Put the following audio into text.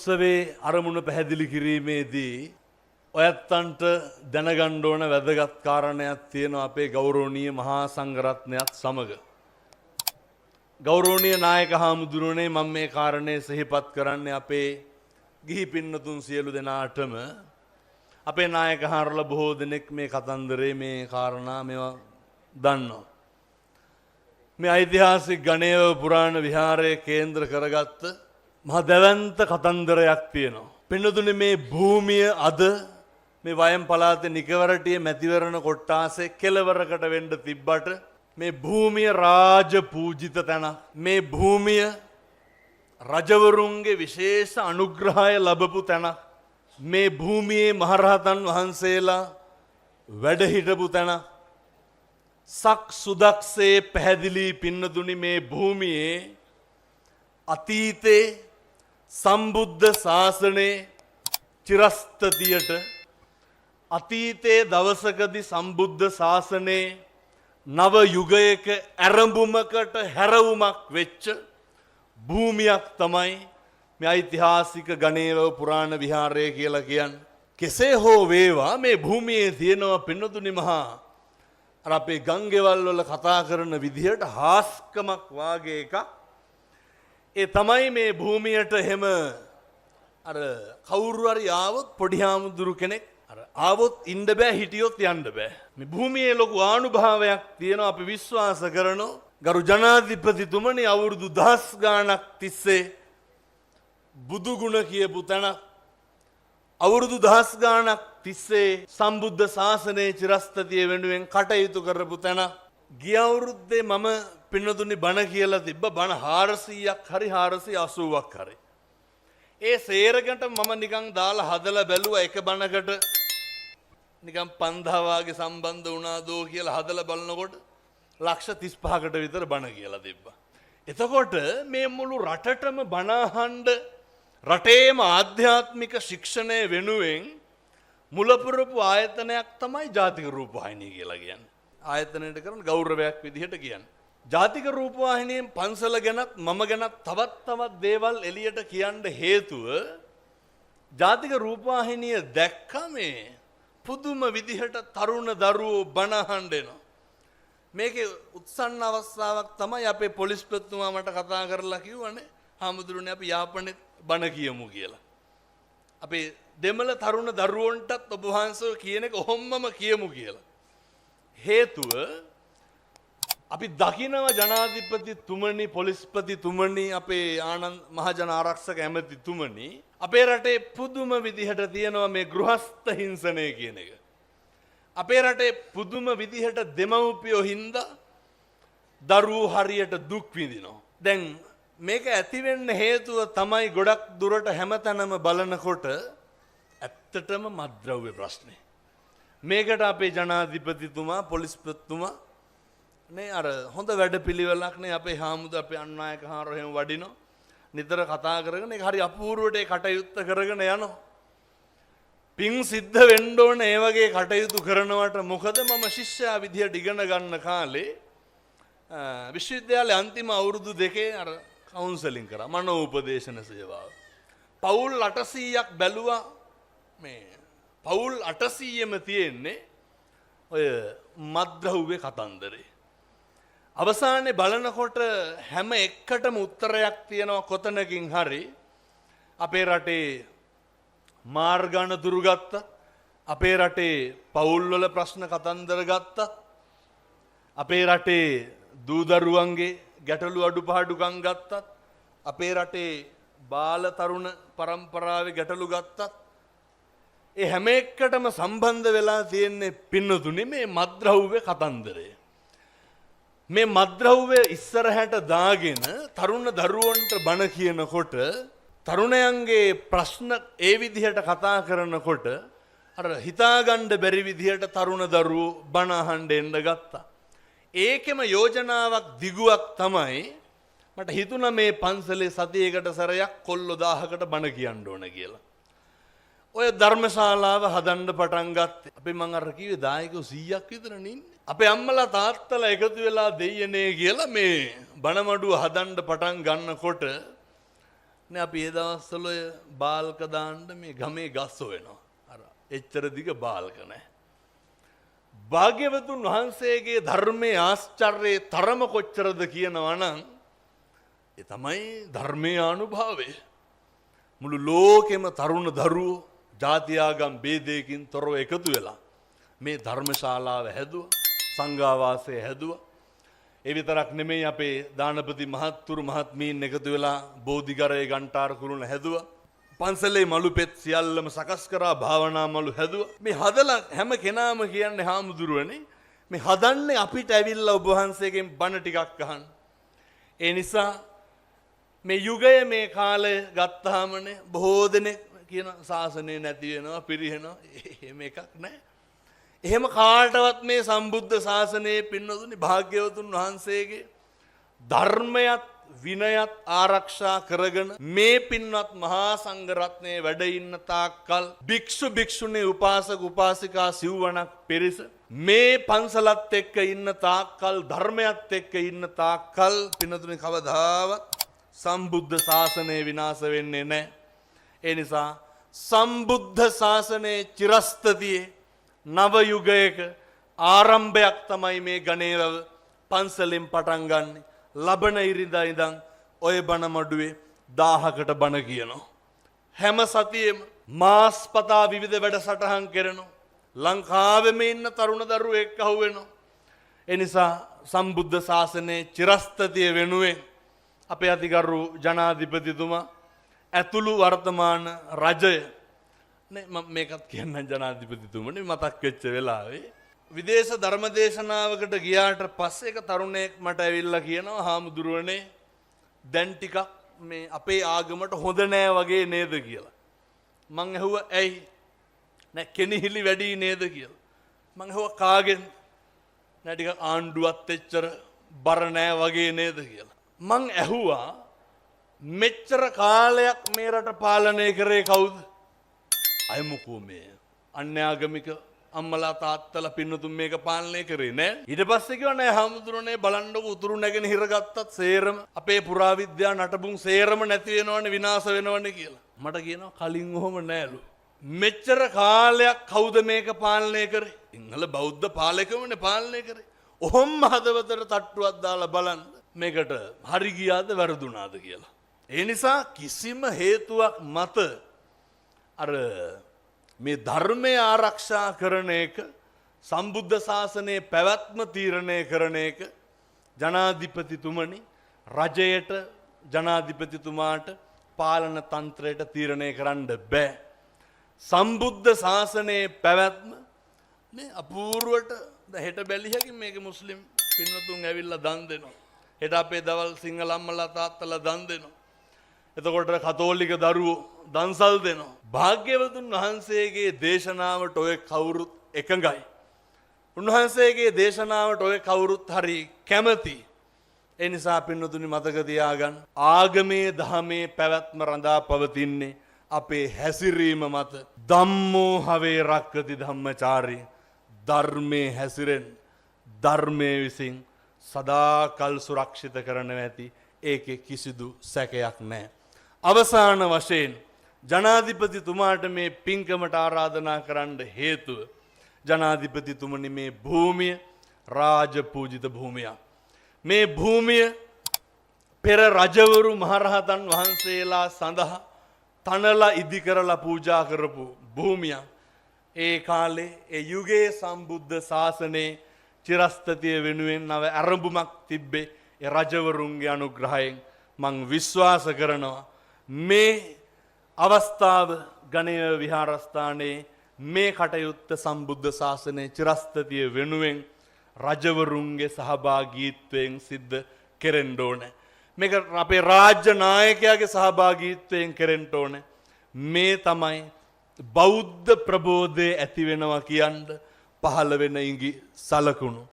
උත්සවයේ අරමුණ පැහැදිලි කිරීමේදී ඔයත්තන්ට දැනගන්න ඕන වැදගත් කාරණයක් තියෙනවා අපේ ගෞරවනීය මහා සංඝරත්නයත් සමග. ගෞරවනීය නායක හාමුදුරනේ මම මේ කාරණේ සිහිපත් කරන්නේ අපේ ගිහි පින්නතුන් සියලු දෙනාටම. අපේ නායක හාරලා බොහෝ දෙනෙක් මේ කතන්දරේ මේ කාරණා මේවා දන්නවා. මේ ඓතිහාසික ගණේව පුරාණ විහාරයේ කේන්ද්‍ර කරගත්ත මහ දැවැන්ත කතන්දරයක් තියෙනවා. පින්නතුනේ මේ භූමිය අද මේ වයම් පළාතේ නිකවරටියේ මැතිවරණ කොට්ටාසේ කෙළවරකට වෙන්න තිබ්බට මේ භූමිය රාජ පූජිත තැන. මේ භූමිය රජවරුන්ගේ විශේෂ අනුග්‍රහය ලැබපු තැන. මේ භූමියේ මහරහතන් වහන්සේලා වැඩ හිටපු තැන. සක් සුදක්සේ පැහැදිලි පින්නතුනි මේ භූමියේ අතීතේ සම්බුද්ධ ශාසනයේ චිරස්තතියට අතීතයේ දවසකදී සම්බුද්ධ ශාසනයේ නව යුගයක ඇරඹුමකට හැරවුමක් වෙච්ච භූමියක් තමයි මේ ඓතිහාසික ගණේව පුරාණ විහාරය කියලා කියන්නේ. කෙසේ හෝ වේවා මේ භූමියේ තියෙනවා පින්නතුනි මහා අර අපේ ගංගෙවල් වල කතා කරන විදිහට හාස්කමක් වාගේ එකක්. ඒ තමයි මේ භූමියට එහෙම අර කවුරු හරි ආවොත් පොඩි හාමුදුරු කෙනෙක් අර ආවොත් ඉන්න බෑ හිටියොත් යන්න බෑ. මේ භූමියේ ලොකු ආනුභාවයක් තියෙනවා අපි විශ්වාස කරනවා. ගරු ජනාධිපතිතුමනි අවුරුදු දහස් ගාණක් තිස්සේ බුදු ගුණ කියපු තැන අවුරුදු දහස් ගාණක් තිස්සේ සම්බුද්ධ ශාසනයේ චිරස්තතිය වෙනුවෙන් කටයුතු කරපු තැන ගිය අවුරුද්දේ මම පින්නතුනි බණ කියලා තිබ්බ බණ 400ක් හරි 480ක් හරි. ඒ සේරකට මම නිකන් දාලා හදලා බැලුවා එක බණකට නිකන් 5000 වාගේ සම්බන්ධ වුණාදෝ කියලා හදලා බලනකොට ලක්ෂ 35කට විතර බණ කියලා තිබ්බා. එතකොට මේ මුළු රටටම බණ අහන්න රටේම ආධ්‍යාත්මික ශික්ෂණය වෙනුවෙන් මුලපුරපු ආයතනයක් තමයි ජාතික රූපවාහිනිය කියලා කියන්නේ. ආයතනයට කරන ගෞරවයක් විදිහට කියන්නේ. ජාතික රූපවාහිනියෙන් පන්සල ගැනත් මම ගැනත් තවත් දේවල් එළියට කියන්න හේතුව ජාතික රූපවාහිනිය දැක්ක මේ පුදුම විදිහට තරුණ දරුවෝ බණ අහන්න එනවා. මේකේ උත්සන්න අවස්ථාවක් තමයි අපේ පොලිස්පතිතුමා මට කතා කරලා කිව්වනේ හාමුදුරනේ අපි යාපනයේ බණ කියමු කියලා. අපේ දෙමළ තරුණ දරුවන්ටත් ඔබ වහන්සේ කියන එක ඔහොම්මම කියමු කියලා. හේතුව අපි දකිනවා ජනාධිපතිතුමනි පොලිස්පතිතුමනි අපේ ආනන්ද මහජන ආරක්ෂක ඇමතිතුමනි අපේ රටේ පුදුම විදිහට තියෙනවා මේ ගෘහස්ත හිංසනය කියන එක. අපේ රටේ පුදුම විදිහට දෙමව්පියෝ හින්දා දරුවෝ හරියට දුක් විඳිනවා. දැන් මේක ඇති වෙන්න හේතුව තමයි ගොඩක් දුරට හැමතැනම බලනකොට ඇත්තටම මත්ද්‍රව්‍ය ප්‍රශ්නේ. මේකට අපේ ජනාධිපතිතුමා පොලිස්පතිතුමා නේ අර හොඳ වැඩපිළිවෙලක් නේ අපේ හාමුදුර අපේ අන්නායක හාරෝ එහෙම වඩිනවා. නිතර කතා කරගෙන ඒක හරි අපූර්වට ඒ කටයුත්ත කරගෙන යනවා. පිං සිද්ධ වෙන්න ඕන ඒ වගේ කටයුතු කරනවට මොකද මම ශිෂ්‍යයා විදියට ඉගෙන ගන්න කාලේ විශ්වවිද්‍යාලයේ අන්තිම අවුරුදු දෙකේ අර කවුන්සලින් කරා මනෝ උපදේශන සේවාව. පවුල් 800ක් බැලුවා මේ පවුල් 800ෙම තියෙන්නේ ඔය මත්ද්‍රව්‍ය කතන්දරේ. අවසානයේ බලනකොට හැම එකටම උත්තරයක් තියෙනවා කොතනකින් හරි අපේ රටේ මාර්ග අනතුරු ගත්ත අපේ රටේ පවුල් වල ප්‍රශ්න කතන්දර ගත්ත අපේ රටේ දූ දරුවන්ගේ ගැටලු අඩුපාඩුකම් ගත්තත් අපේ රටේ බාල තරුණ පරම්පරාවේ ගැටලු ගත්තත් ඒ හැම එකටම සම්බන්ධ වෙලා තියෙන්නේ පින්නතුනි මේ මත්ද්‍රව්‍ය කතන්දරය. මේ මත්ද්‍රව්‍ය ඉස්සරහට දාගෙන තරුණ දරුවන්ට බණ කියනකොට තරුණයන්ගේ ප්‍රශ්න ඒ විදිහට කතා කරනකොට අර හිතාගන්න බැරි විදිහට තරුණ දරුවෝ බණ අහන්න එන්න ගත්තා. ඒකෙම යෝජනාවක් දිගුවක් තමයි මට හිතුණා මේ පන්සලේ සතියකට සැරයක් කොල්ලෝ 1000කට බණ කියන්න ඕන කියලා. ඔය ධර්මශාලාව හදන්න පටන් ගත්තේ. අපි මං අර කිව්වේ දායකයෝ 100ක් විතරනේ ඉන්නේ. අපේ අම්මලා තාත්තලා එකතු වෙලා දෙයියනේ කියලා මේ බණමඩුව හදන්න පටන් ගන්නකොට අපි ඒ දවස්වල ඔය බාල්ක දාන්න මේ ගමේ ගස් හොයනවා. අර එච්චර දිග බාල්ක නැහැ. භාග්‍යවතුන් වහන්සේගේ ධර්මයේ ආශ්චර්යයේ තරම කොච්චරද කියනවා නම් ඒ තමයි ධර්මයේ අනුභවය. මුළු ලෝකෙම තරුණ දරුවෝ ජාතියාගම් ભેදයකින් තොරව එකතු වෙලා මේ ධර්මශාලාව හැදුවා, සංඝාවාසය හැදුවා. ඒ විතරක් නෙමෙයි අපේ දානපති මහත්තුරු මහත්මීන් එකතු වෙලා බෝධිගරේ ගන්ටාර කුරුණ හැදුවා. පන්සලේ මලු පෙත් සියල්ලම සකස් කරා, භාවනා මලු හැදුවා. මේ හදලා හැම කෙනාම කියන්නේ හාමුදුරුවනේ මේ හදන්නේ අපිට ඇවිල්ලා ඔබ වහන්සේගෙන් බණ ටිකක් අහන්න. ඒ නිසා මේ යුගය මේ කාලය ගත්තාමනේ බොහෝ දෙනෙක් කියන ශාසනය නැති වෙනවා, පිරිහෙනවා. එහෙම එකක් නැහැ. එහෙම කාටවත් මේ සම්බුද්ධ ශාසනයේ පින්නතුනි භාග්‍යවතුන් වහන්සේගේ ධර්මයත් විනයත් ආරක්ෂා කරගෙන මේ පින්වත් මහා සංඝරත්නයේ වැඩ ඉන්න තාක්කල් භික්ෂු භික්ෂුණී උපාසක උපාසිකා සිව්වණක් පිරිස මේ පන්සලත් එක්ක ඉන්න තාක්කල් ධර්මයත් එක්ක ඉන්න තාක්කල් පින්නතුනි කවදාවත් සම්බුද්ධ ශාසනය විනාශ වෙන්නේ නැහැ. ඒ නිසා සම්බුද්ධ ශාසනයේ චිරස්තතියේ නව යුගයක ආරම්භයක් තමයි මේ ගණේවව පන්සලෙන් පටන් ගන්න. ලබන ඉරිදා ඉඳන් ඔය බණ මඩුවේ 1000කට බණ කියනවා. හැම සතියෙම මාස්පතා විවිධ වැඩසටහන් කරනවා. ලංකාවෙම ඉන්න තරුණ දරුවෝ එක්ක අහුවෙනවා. ඒ නිසා සම්බුද්ධ ශාසනයේ චිරස්තතිය වෙනුවෙන් අපේ අතිගරු ජනාධිපතිතුමා ඇතුළු වර්තමාන රජය මම මේකත් කියන්න ජනාධිපතිතුමනි මතක් වෙච්ච වෙලාවේ විදේශ ධර්මදේශනාවකට ගියාට පස්සේ එක තරුණයෙක් මට ඇවිල්ලා කියනවා හාමුදුරුවනේ දැන් ටිකක් මේ අපේ ආගමට හොඳ නෑ වගේ නේද කියලා. මං ඇහුවා ඇයි? නෑ කෙනිහිලි වැඩි නේද කියලා. මං ඇහුවා කාගෙන්? නෑ ටිකක් ආණ්ඩුවත් එච්චර බර නෑ වගේ නේද කියලා. මං ඇහුවා මෙච්චර කාලයක් මේ රට පාලනය කරේ කවුද? අයමුකෝ මේ අන්‍යාගමික අම්මලා තාත්තලා පින්නතුන් මේක පාලනය කරේ නෑ. ඊට පස්සේ කිව්වා නෑ හාමුදුරනේ බලන්නකො උතුරු නැගෙන හිර ගත්තත් සේරම අපේ පුරාවිද්‍යා නටබුන් සේරම නැති වෙනවනේ විනාශ වෙනවනේ කියලා. මට කියනවා කලින් ඔහොම නෑලු. මෙච්චර කාලයක් කවුද මේක පාලනය කරේ? සිංහල බෞද්ධ පාලකවනේ පාලනය කරේ. ඔහොම හදවතට තට්ටුවක් දාලා බලන්න මේකට හරි ගියාද වැරදුනාද කියලා. ඒ නිසා කිසිම හේතුවක් මත අර මේ ධර්මය ආරක්ෂා කරන එක සම්බුද්ධ ශාසනයේ පැවැත්ම තීරණය කරන එක ජනාධිපතිතුමනි රජයට ජනාධිපතිතුමාට පාලන තන්ත්‍රයට තීරණය කරන්න බෑ. සම්බුද්ධ ශාසනයේ පැවැත්ම මේ අපූර්වට හෙට බැලියකින් මේක මුස්ලිම් පින්වතුන් ඇවිල්ලා දන් දෙනවා. හෙට අපේ දවල් සිංහල අම්මලා තාත්තලා දන් දෙනවා. එතකොට කතෝලික දරුවෝ දන්සල් දෙනවා. භාග්‍යවතුන් වහන්සේගේ දේශනාවට ඔය කවුරුත් එකඟයි. උන්වහන්සේගේ දේශනාවට ඔය කවුරුත් හරි කැමති. ඒ නිසා පින්නතුනි මතක තියාගන්න ආගමේ දහමේ පැවැත්ම රඳා පවතින්නේ අපේ හැසිරීම මත. ධම්මෝ හවේ රක්කති ධම්මචාරී ධර්මයේ හැසිරෙන් ධර්මයේ විසින් සදාකල් සුරක්ෂිත කරනවා ඇති. ඒකේ කිසිදු සැකයක් නැහැ. අවසාන වශයෙන් ජනාධිපතිතුමාට මේ පින්කමට ආරාධනා කරන්න හේතුව ජනාධිපතිතුමනි මේ භූමිය රාජපූජිත භූමියක්. මේ භූමිය පෙර රජවරු මහරහතන් වහන්සේලා සඳහා තනලා ඉදි කරලා පූජා කරපු භූමියක්. ඒ කාලේ ඒ යුගයේ සම්බුද්ධ ශාසනයේ චිරස්තතිය වෙනුවෙන් නව ආරම්භමක් තිබ්බේ ඒ රජවරුන්ගේ අනුග්‍රහයෙන්. මං විශ්වාස කරනවා මේ අවස්ථාව ගණය විහාරස්ථානයේ මේ කටයුත්ත සම්බුද්ධ ශාසනයේ චිරස්තතිය වෙනුවෙන් රජවරුන්ගේ සහභාගීත්වයෙන් සිද්ධ කෙරෙන්න ඕනේ. මේක අපේ රාජ්‍ය නායකයාගේ සහභාගීත්වයෙන් කෙරෙන්න ඕනේ. මේ තමයි බෞද්ධ ප්‍රබෝධය ඇති වෙනවා කියන්න පහළ වෙන ඉඟි සලකුණු.